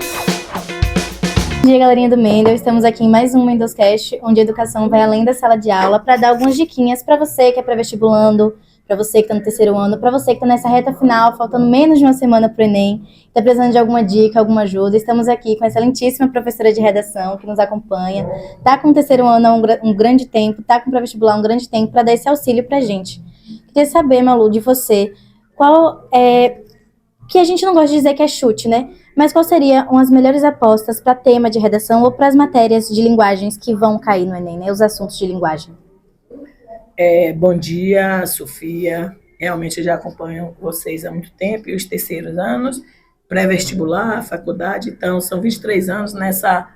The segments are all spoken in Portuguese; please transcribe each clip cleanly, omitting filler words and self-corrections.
Bom dia, galerinha do Mendel. Estamos aqui em mais um Mendelscast, onde a educação vai além da sala de aula para dar algumas diquinhas para você que é pré-vestibulando, para você que está no terceiro ano, para você que está nessa reta final, faltando menos de uma semana para o Enem, está precisando de alguma dica, alguma ajuda. Estamos aqui com a excelentíssima professora de redação que nos acompanha, está com o terceiro ano há um grande tempo, está com o pré-vestibular há um grande tempo para dar esse auxílio para a gente. Queria saber, Malu, de você, qual é... que a gente não gosta de dizer que é chute, né? Mas quais seriam as melhores apostas para tema de redação ou para as matérias de linguagens que vão cair no Enem, né? Os assuntos de linguagem. Bom dia, Sofia. Realmente eu já acompanho vocês há muito tempo, e os terceiros anos, pré-vestibular, faculdade, então são 23 anos nessa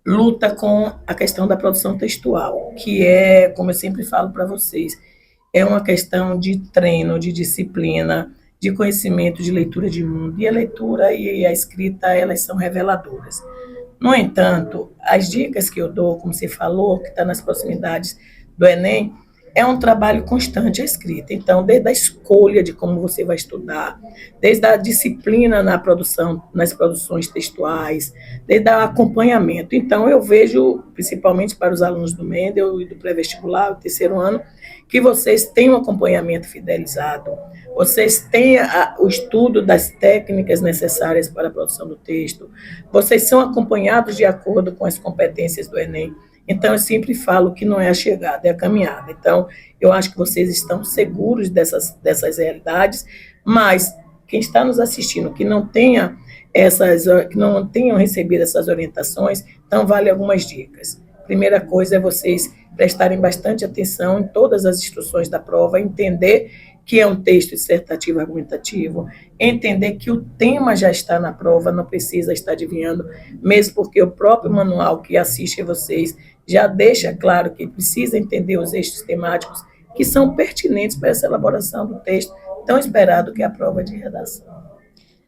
luta com a questão da produção textual, que é, como eu sempre falo para vocês, é uma questão de treino, de disciplina, de conhecimento, de leitura de mundo. E a leitura e a escrita, elas são reveladoras. No entanto, as dicas que eu dou, como você falou, que está nas proximidades do Enem, é um trabalho constante a escrita. Então, desde a escolha de como você vai estudar, desde a disciplina na produção, nas produções textuais, desde o acompanhamento. Então, eu vejo, principalmente para os alunos do Mendel e do pré-vestibular, o terceiro ano, que vocês têm um acompanhamento fidelizado, vocês têm o estudo das técnicas necessárias para a produção do texto, vocês são acompanhados de acordo com as competências do Enem. Então, eu sempre falo que não é a chegada, é a caminhada. Então, eu acho que vocês estão seguros dessas realidades, mas quem está nos assistindo, que não tenham recebido essas orientações, então vale algumas dicas. Primeira coisa é vocês prestarem bastante atenção em todas as instruções da prova, entender que é um texto dissertativo argumentativo, entender que o tema já está na prova, não precisa estar adivinhando, mesmo porque o próprio manual que assiste a vocês já deixa claro que precisa entender os eixos temáticos que são pertinentes para essa elaboração do texto tão esperado que é a prova de redação.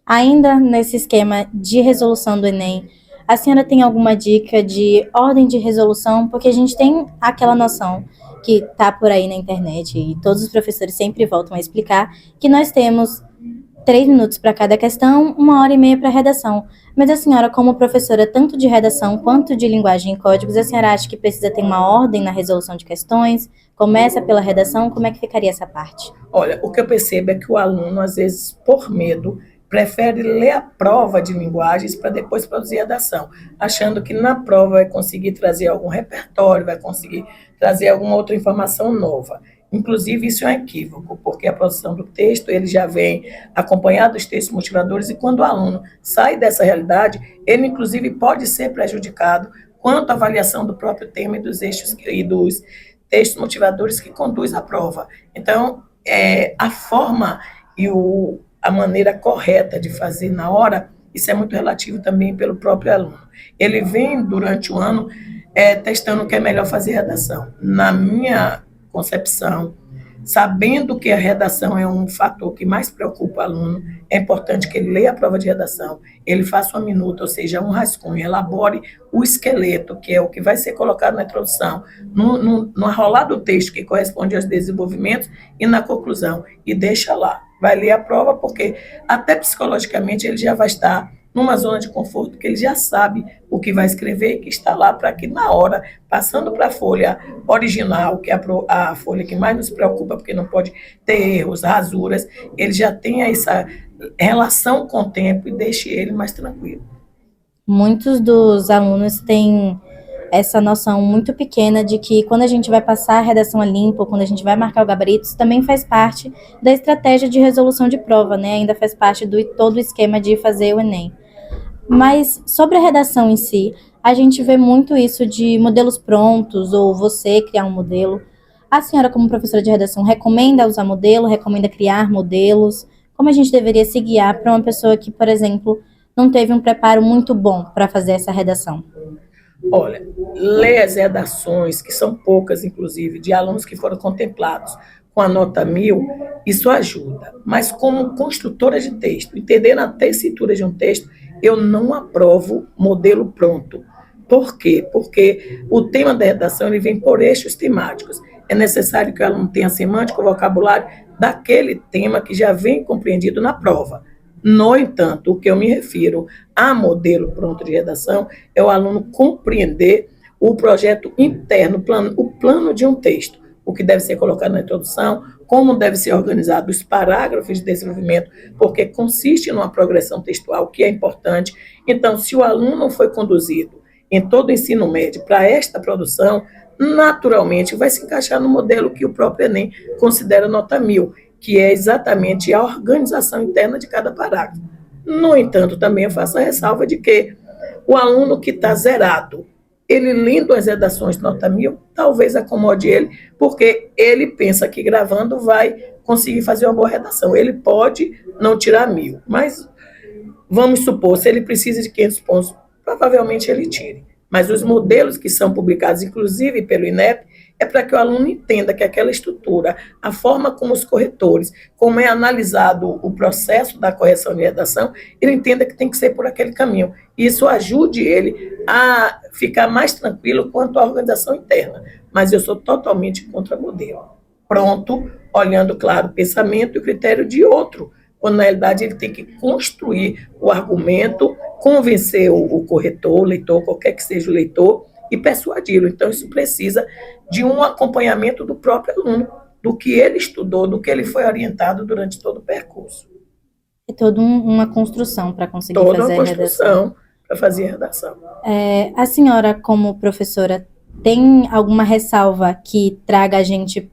Ainda nesse esquema de resolução do Enem, a senhora tem alguma dica de ordem de resolução? Porque a gente tem aquela noção que está por aí na internet e todos os professores sempre voltam a explicar que nós temos 3 minutos para cada questão, 1h30 para redação. Mas a senhora, como professora tanto de redação quanto de linguagem e códigos, a senhora acha que precisa ter uma ordem na resolução de questões? Começa pela redação? Como é que ficaria essa parte? Olha, o que eu percebo é que o aluno, às vezes, por medo, prefere ler a prova de linguagens para depois produzir a redação, achando que na prova vai conseguir trazer algum repertório, vai conseguir trazer alguma outra informação nova. Inclusive, isso é um equívoco, porque a produção do texto, ele já vem acompanhado dos textos motivadores, e quando o aluno sai dessa realidade, ele, inclusive, pode ser prejudicado quanto à avaliação do próprio tema e dos eixos e dos textos motivadores que conduz à prova. Então, a forma e a maneira correta de fazer na hora, isso é muito relativo também pelo próprio aluno. Ele vem, durante o ano, testando o que é melhor fazer redação. Na minha concepção, sabendo que a redação é um fator que mais preocupa o aluno, é importante que ele leia a prova de redação, ele faça uma minuta, ou seja, um rascunho, elabore o esqueleto, que é o que vai ser colocado na introdução, no arrolar do texto, que corresponde aos desenvolvimentos, e na conclusão, e deixa lá. Vai ler a prova, porque até psicologicamente ele já vai estar numa zona de conforto, que ele já sabe o que vai escrever, que está lá para que na hora, passando para a folha original, que é a folha que mais nos preocupa, porque não pode ter erros, rasuras, ele já tenha essa relação com o tempo e deixe ele mais tranquilo. Muitos dos alunos têm essa noção muito pequena de que quando a gente vai passar a redação a limpo, quando a gente vai marcar o gabarito, isso também faz parte da estratégia de resolução de prova, né? Ainda faz parte do todo o esquema de fazer o Enem. Mas sobre a redação em si, a gente vê muito isso de modelos prontos, ou você criar um modelo. A senhora, como professora de redação, recomenda usar modelo, recomenda criar modelos? Como a gente deveria se guiar para uma pessoa que, por exemplo, não teve um preparo muito bom para fazer essa redação? Olha, ler as redações, que são poucas, inclusive, de alunos que foram contemplados com a nota 1000, isso ajuda. Mas como construtora de texto, entendendo a tessitura de um texto, eu não aprovo modelo pronto. Por quê? Porque o tema da redação ele vem por eixos temáticos. É necessário que o aluno tenha semântico, vocabulário daquele tema que já vem compreendido na prova. No entanto, o que eu me refiro a modelo pronto de redação é o aluno compreender o projeto interno, o plano de um texto, o que deve ser colocado na introdução, como deve ser organizado os parágrafos de desenvolvimento, porque consiste numa progressão textual que é importante. Então, se o aluno foi conduzido em todo o ensino médio para esta produção, naturalmente vai se encaixar no modelo que o próprio Enem considera nota 1000, que é exatamente a organização interna de cada parágrafo. No entanto, também eu faço a ressalva de que o aluno que está zerado, ele lendo as redações nota 1000, talvez acomode ele, porque ele pensa que gravando vai conseguir fazer uma boa redação. Ele pode não tirar 1000, mas vamos supor, se ele precisa de 500 pontos, provavelmente ele tire. Mas os modelos que são publicados, inclusive pelo INEP, é para que o aluno entenda que aquela estrutura, a forma como os corretores, como é analisado o processo da correção de redação, ele entenda que tem que ser por aquele caminho. Isso ajude ele a ficar mais tranquilo quanto à organização interna. Mas eu sou totalmente contra modelo. Pronto, olhando, claro, o pensamento e o critério de outro, quando na realidade ele tem que construir o argumento, convencer o corretor, o leitor, qualquer que seja o leitor, e persuadi-lo. Então, isso precisa de um acompanhamento do próprio aluno, do que ele estudou, do que ele foi orientado durante todo o percurso. É toda uma construção para conseguir Toda fazer uma a redação. construção para fazer a redação. A senhora, como professora, tem alguma ressalva que traga a gente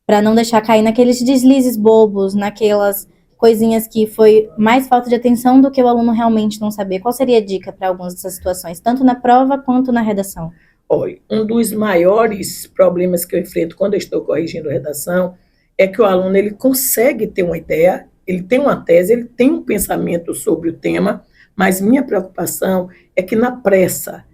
para não deixar cair naqueles deslizes bobos, naquelas coisinhas que foi mais falta de atenção do que o aluno realmente não saber? Qual seria a dica para algumas dessas situações, tanto na prova quanto na redação? Olha, um dos maiores problemas que eu enfrento quando eu estou corrigindo redação é que o aluno ele consegue ter uma ideia, ele tem uma tese, ele tem um pensamento sobre o tema, mas minha preocupação é que na pressa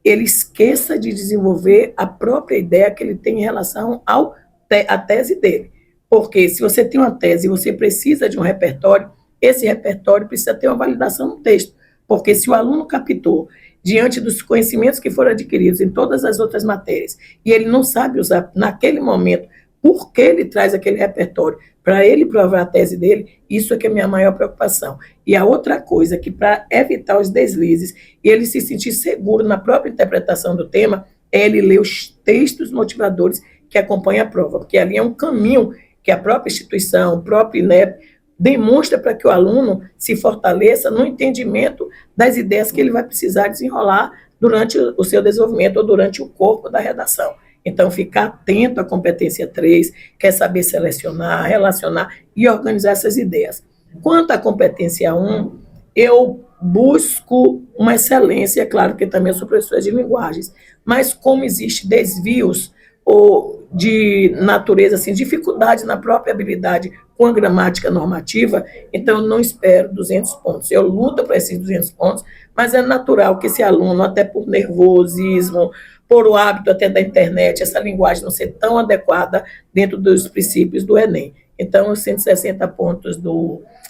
ele esqueça de desenvolver a própria ideia que ele tem em relação à tese dele. Porque se você tem uma tese e você precisa de um repertório, esse repertório precisa ter uma validação no texto. Porque se o aluno captou, diante dos conhecimentos que foram adquiridos em todas as outras matérias, e ele não sabe usar naquele momento, por que ele traz aquele repertório para ele provar a tese dele, isso é que é a minha maior preocupação. E a outra coisa, que para evitar os deslizes e ele se sentir seguro na própria interpretação do tema, é ele ler os textos motivadores que acompanham a prova, porque ali é um caminho que a própria instituição, o próprio INEP, demonstra para que o aluno se fortaleça no entendimento das ideias que ele vai precisar desenrolar durante o seu desenvolvimento ou durante o corpo da redação. Então, ficar atento à competência 3, quer saber selecionar, relacionar e organizar essas ideias. Quanto à competência 1, eu busco uma excelência, claro que também eu sou professora de linguagens, mas como existem desvios ou de natureza, assim, dificuldade na própria habilidade com a gramática normativa, então eu não espero 200 pontos. Eu luto para esses 200 pontos, mas é natural que esse aluno, até por nervosismo, por o hábito até da internet, essa linguagem não ser tão adequada dentro dos princípios do Enem. Então, os 160 pontos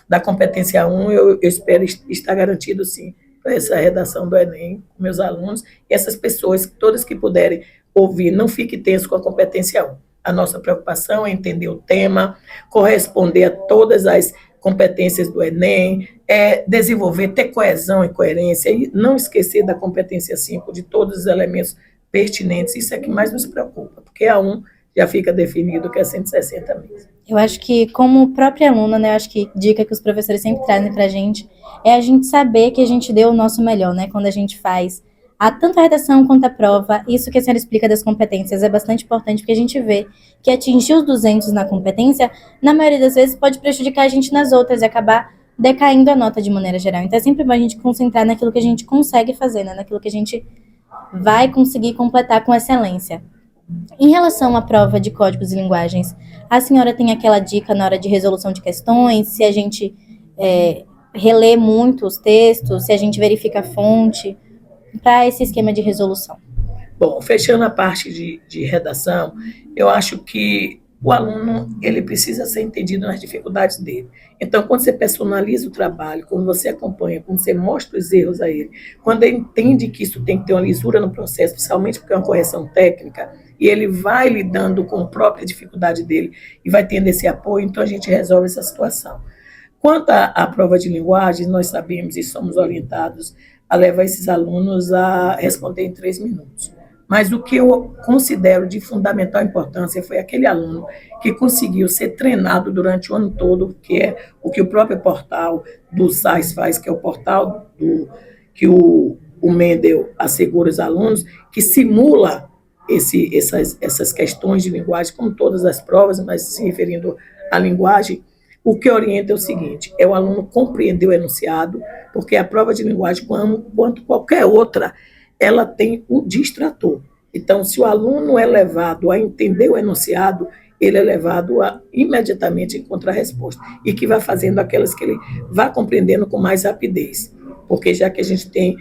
da competência 1, eu espero estar garantido, sim, para essa redação do Enem, com meus alunos, e essas pessoas, todas que puderem ouvir, não fique tenso com a competência 1. A nossa preocupação é entender o tema, corresponder a todas as competências do Enem, desenvolver, ter coesão e coerência, e não esquecer da competência 5, de todos os elementos pertinentes. Isso é que mais nos preocupa, porque a 1 já fica definido que é 160 mesmo. Eu acho que, como própria aluna, né, eu acho que dica que os professores sempre trazem pra gente é a gente saber que a gente deu o nosso melhor, né, quando a gente faz tanto a redação quanto a prova. Isso que a senhora explica das competências é bastante importante, porque a gente vê que atingir os 200 na competência, na maioria das vezes, pode prejudicar a gente nas outras e acabar decaindo a nota de maneira geral. Então é sempre bom a gente concentrar naquilo que a gente consegue fazer, né, naquilo que a gente vai conseguir completar com excelência. Em relação à prova de códigos e linguagens, a senhora tem aquela dica na hora de resolução de questões, se a gente relê muito os textos, se a gente verifica a fonte, para esse esquema de resolução? Bom, fechando a parte de redação, eu acho que o aluno ele precisa ser entendido nas dificuldades dele. Então, quando você personaliza o trabalho, quando você acompanha, quando você mostra os erros a ele, quando ele entende que isso tem que ter uma lisura no processo, principalmente porque é uma correção técnica, e ele vai lidando com a própria dificuldade dele e vai tendo esse apoio, então a gente resolve essa situação. Quanto à prova de linguagem, nós sabemos e somos orientados a levar esses alunos a responder em 3 minutos. Mas o que eu considero de fundamental importância foi aquele aluno que conseguiu ser treinado durante o ano todo, que é o que o próprio portal do SAIS faz, que é o portal que o Mendel assegura aos alunos, que simula essas questões de linguagem, como todas as provas, mas se referindo à linguagem. O que orienta é o seguinte: é o aluno compreender o enunciado, porque a prova de linguagem, quanto qualquer outra, ela tem o distrator. Então, se o aluno é levado a entender o enunciado, ele é levado a imediatamente encontrar a resposta, e que vai fazendo aquelas que ele vai compreendendo com mais rapidez. Porque já que a gente tem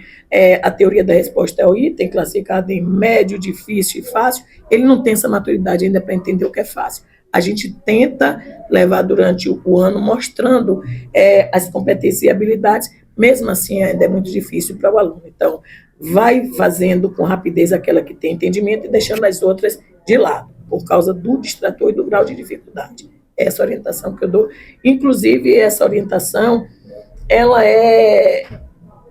a teoria da resposta é o item, classificado em médio, difícil e fácil, ele não tem essa maturidade ainda para entender o que é fácil. A gente tenta levar durante o ano mostrando as competências e habilidades, mesmo assim ainda é muito difícil para o aluno. Então, vai fazendo com rapidez aquela que tem entendimento e deixando as outras de lado, por causa do distrator e do grau de dificuldade. Essa orientação que eu dou. Inclusive, essa orientação, ela é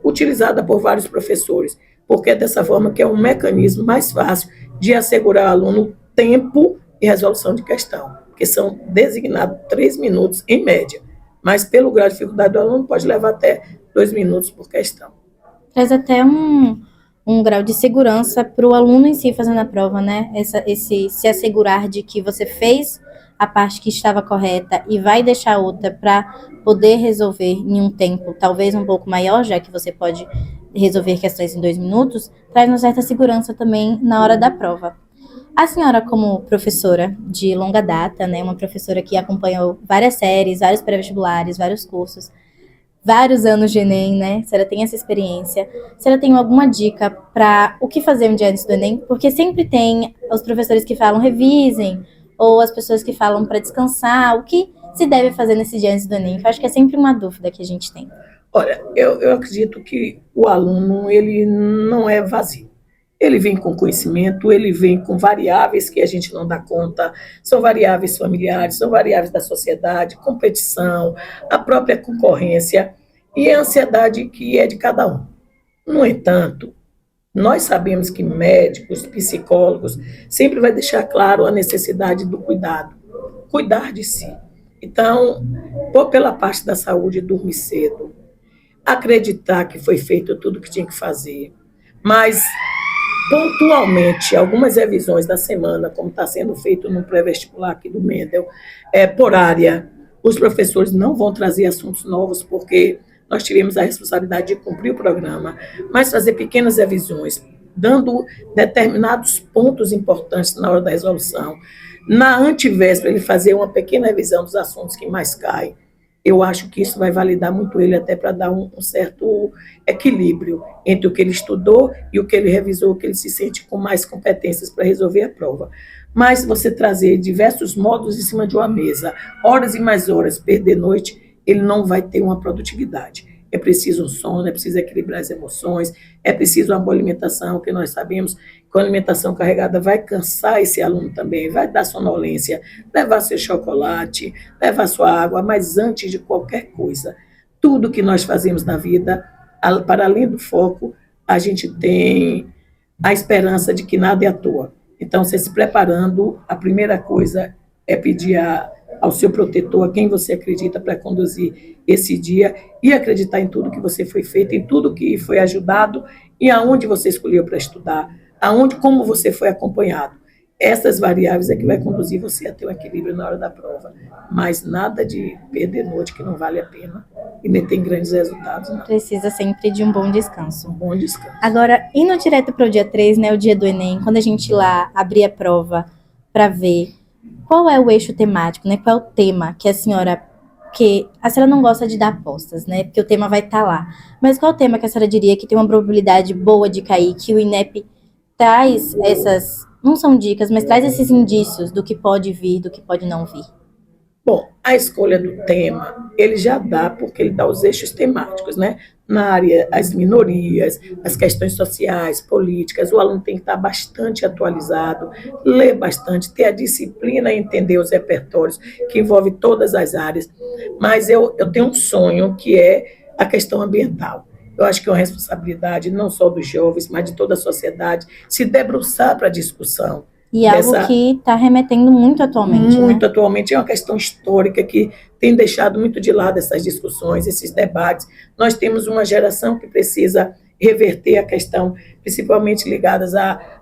utilizada por vários professores, porque é dessa forma que é um mecanismo mais fácil de assegurar ao aluno tempo e resolução de questão, que são designados 3 minutos em média, mas pelo grau de dificuldade do aluno pode levar até 2 minutos por questão. Traz até um grau de segurança para o aluno em si fazendo a prova, né? Esse se assegurar de que você fez a parte que estava correta e vai deixar outra para poder resolver em um tempo talvez um pouco maior, já que você pode resolver questões em 2 minutos, traz uma certa segurança também na hora da prova. A senhora, como professora de longa data, né, uma professora que acompanhou várias séries, vários pré-vestibulares, vários cursos, vários anos de Enem, né? A senhora tem essa experiência. A senhora tem alguma dica para o que fazer um dia antes do Enem? Porque sempre tem os professores que falam revisem, ou as pessoas que falam para descansar. O que se deve fazer nesse dia antes do Enem? Eu acho que é sempre uma dúvida que a gente tem. Olha, eu acredito que o aluno, ele não é vazio. Ele vem com conhecimento, ele vem com variáveis que a gente não dá conta, são variáveis familiares, são variáveis da sociedade, competição, a própria concorrência e a ansiedade que é de cada um. No entanto, nós sabemos que médicos, psicólogos, sempre vai deixar claro a necessidade do cuidado, cuidar de si. Então, pela parte da saúde, dormir cedo, acreditar que foi feito tudo o que tinha que fazer, mas pontualmente, algumas revisões da semana, como está sendo feito no pré-vestibular aqui do Mendel, por área, os professores não vão trazer assuntos novos, porque nós tivemos a responsabilidade de cumprir o programa, mas fazer pequenas revisões, dando determinados pontos importantes na hora da resolução. Na antivéspera, ele fazer uma pequena revisão dos assuntos que mais caem. Eu acho que isso vai validar muito ele, até para dar um certo equilíbrio entre o que ele estudou e o que ele revisou, que ele se sente com mais competências para resolver a prova. Mas você trazer diversos módulos em cima de uma mesa, horas e mais horas, perder noite, ele não vai ter uma produtividade. É preciso um sono, é preciso equilibrar as emoções, é preciso uma boa alimentação, que nós sabemos que a alimentação carregada vai cansar esse aluno também, vai dar sonolência, levar seu chocolate, levar sua água, mas antes de qualquer coisa, tudo que nós fazemos na vida, para além do foco, a gente tem a esperança de que nada é à toa. Então, você se preparando, a primeira coisa é pedir ao seu protetor, a quem você acredita, para conduzir esse dia e acreditar em tudo que você foi feito, em tudo que foi ajudado e aonde você escolheu para estudar, como você foi acompanhado. Essas variáveis é que vai conduzir você a ter um equilíbrio na hora da prova, mas nada de perder noite que não vale a pena e nem tem grandes resultados. Não. Precisa sempre de um bom descanso. Um bom descanso. Agora, indo direto para o dia 3, né, o dia do Enem, quando a gente ir lá abrir a prova para ver qual é o eixo temático, né? Qual é o tema que a senhora... Porque a senhora não gosta de dar apostas, né? Porque o tema vai estar lá. Mas qual é o tema que a senhora diria que tem uma probabilidade boa de cair, que o INEP traz essas... Não são dicas, mas traz esses indícios do que pode vir, do que pode não vir? Bom, a escolha do tema, ele já dá, porque ele dá os eixos temáticos, né? na área, as minorias, as questões sociais, políticas. O aluno tem que estar bastante atualizado, ler bastante, ter a disciplina e entender os repertórios, que envolve todas as áreas. Mas eu tenho um sonho, que é a questão ambiental. Eu acho que é uma responsabilidade não só dos jovens, mas de toda a sociedade, se debruçar para a discussão. E algo que está remetendo muito atualmente, Muito né? atualmente, é uma questão histórica que tem deixado muito de lado essas discussões, esses debates. Nós temos uma geração que precisa reverter a questão, principalmente ligadas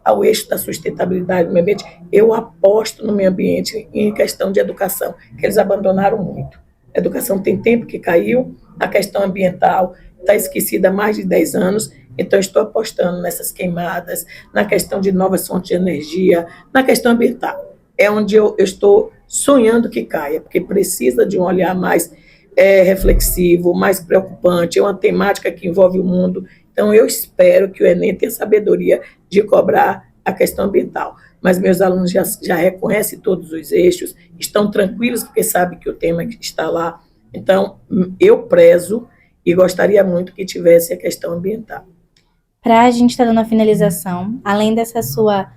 ao eixo da sustentabilidade do meio ambiente. Eu aposto no meio ambiente em questão de educação, que eles abandonaram muito. A educação tem tempo que caiu, a questão ambiental está esquecida há mais de 10 anos, então estou apostando nessas queimadas, na questão de novas fontes de energia, na questão ambiental. É onde eu estou sonhando que caia, porque precisa de um olhar mais reflexivo, mais preocupante, é uma temática que envolve o mundo. Então eu espero que o Enem tenha sabedoria de cobrar a questão ambiental. Mas meus alunos já reconhecem todos os eixos, estão tranquilos porque sabem que o tema está lá. Então eu prezo e gostaria muito que tivesse a questão ambiental. Para a gente estar dando a finalização, além dessa sua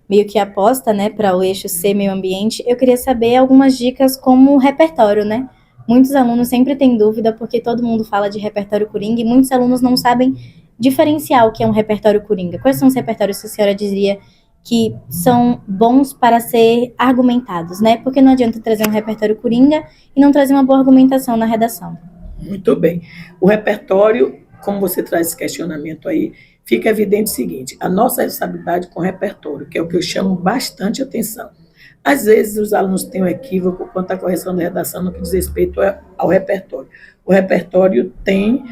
meio que aposta, né, para o eixo ser meio ambiente, eu queria saber algumas dicas como repertório, né? Muitos alunos sempre têm dúvida porque todo mundo fala de repertório coringa e muitos alunos não sabem diferenciar o que é um repertório coringa. Quais são os repertórios que a senhora diria que são bons para ser argumentados, né? Porque não adianta trazer um repertório coringa e não trazer uma boa argumentação na redação. Muito bem. O repertório, como você traz esse questionamento aí, fica evidente o seguinte: a nossa responsabilidade com o repertório, que é o que eu chamo bastante atenção. Às vezes os alunos têm um equívoco quanto à correção da redação no que diz respeito ao repertório. O repertório tem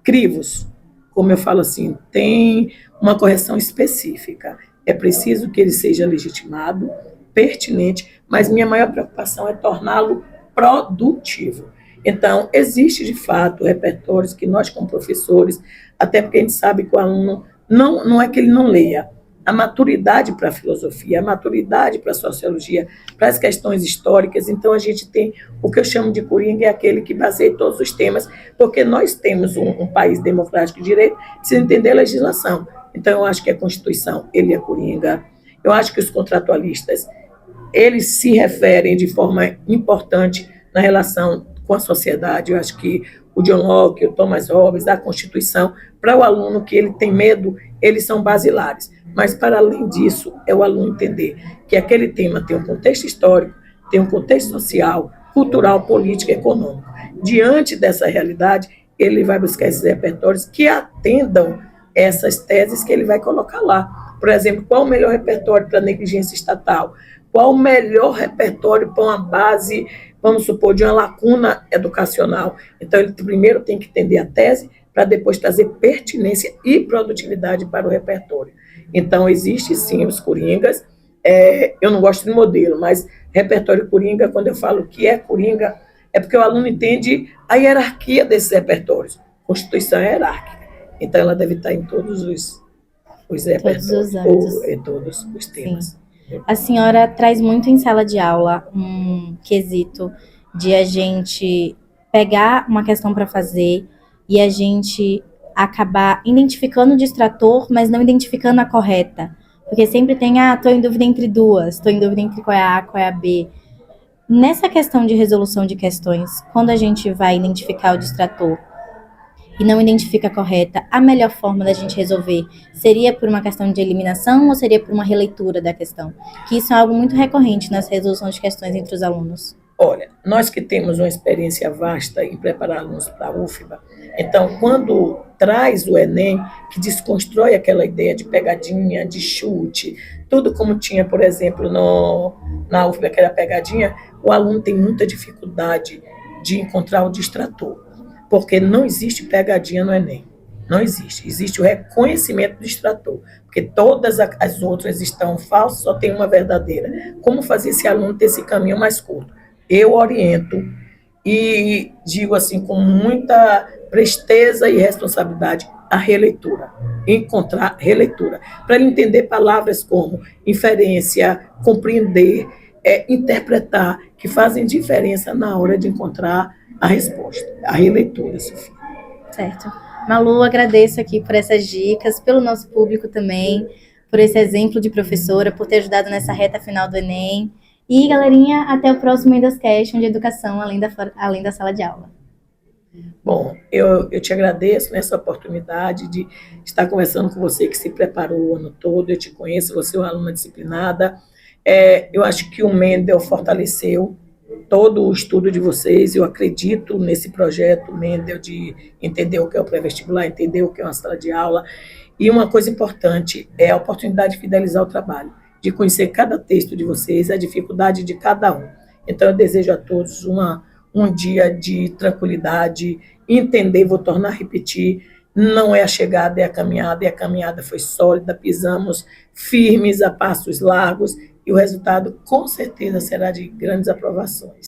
crivos, como eu falo assim, tem uma correção específica. É preciso que ele seja legitimado, pertinente, mas minha maior preocupação é torná-lo produtivo. Então, existe de fato repertórios que nós, como professores, até porque a gente sabe que o aluno não é que ele não leia, a maturidade para a filosofia, a maturidade para a sociologia, para as questões históricas. Então, a gente tem o que eu chamo de coringa, é aquele que baseia todos os temas, porque nós temos um país democrático de direito, precisa entender a legislação. Então, eu acho que a Constituição, ele é coringa. Eu acho que os contratualistas, eles se referem de forma importante na relação com a sociedade. Eu acho que o John Locke, o Thomas Hobbes, a Constituição, para o aluno que ele tem medo, eles são basilares. Mas, para além disso, é o aluno entender que aquele tema tem um contexto histórico, tem um contexto social, cultural, político e econômico. Diante dessa realidade, ele vai buscar esses repertórios que atendam essas teses que ele vai colocar lá. Por exemplo, qual o melhor repertório para a negligência estatal? Qual o melhor repertório para uma base, vamos supor, de uma lacuna educacional? Então, ele primeiro tem que entender a tese, para depois trazer pertinência e produtividade para o repertório. Então, existe sim os coringas. Eu não gosto de modelo, mas repertório coringa, quando eu falo que é coringa, é porque o aluno entende a hierarquia desses repertórios. Constituição é hierárquica, então ela deve estar em todos os repertórios, Todos os âmbitos. ou em todos os temas. Sim. A senhora traz muito em sala de aula um quesito de a gente pegar uma questão para fazer e a gente acabar identificando o distrator, mas não identificando a correta. Porque sempre tem, tô em dúvida entre duas, tô em dúvida entre qual é a A, qual é a B. Nessa questão de resolução de questões, quando a gente vai identificar o distrator e não identifica a correta, a melhor forma da gente resolver seria por uma questão de eliminação ou seria por uma releitura da questão? Que isso é algo muito recorrente nas resoluções de questões entre os alunos. Olha, nós que temos uma experiência vasta em preparar alunos para a UFBA, então, quando traz o Enem, que desconstrói aquela ideia de pegadinha, de chute, tudo como tinha, por exemplo, na UFBA, aquela pegadinha, o aluno tem muita dificuldade de encontrar o distrator, porque não existe pegadinha no Enem. Não existe. Existe o reconhecimento do distrator, porque todas as outras estão falsas, só tem uma verdadeira. Como fazer esse aluno ter esse caminho mais curto? Eu oriento e digo assim, com muita presteza e responsabilidade, a releitura. Encontrar releitura. Para ele entender palavras como inferência, compreender, interpretar, que fazem diferença na hora de encontrar a resposta. A releitura, Sofia. Certo. Malu, agradeço aqui por essas dicas, pelo nosso público também, por esse exemplo de professora, por ter ajudado nessa reta final do Enem. E, galerinha, até o próximo Endoscast, onde educação além da sala de aula. Bom, eu te agradeço nessa oportunidade de estar conversando com você que se preparou o ano todo. Eu te conheço, você é uma aluna disciplinada. Eu acho que o Mendel fortaleceu todo o estudo de vocês. Eu acredito nesse projeto Mendel de entender o que é o pré-vestibular, entender o que é uma sala de aula. E uma coisa importante é a oportunidade de fidelizar o trabalho, de conhecer cada texto de vocês, a dificuldade de cada um. Então, eu desejo a todos um dia de tranquilidade, entender, vou tornar a repetir, não é a chegada, é a caminhada, e a caminhada foi sólida, pisamos firmes a passos largos, e o resultado, com certeza, será de grandes aprovações.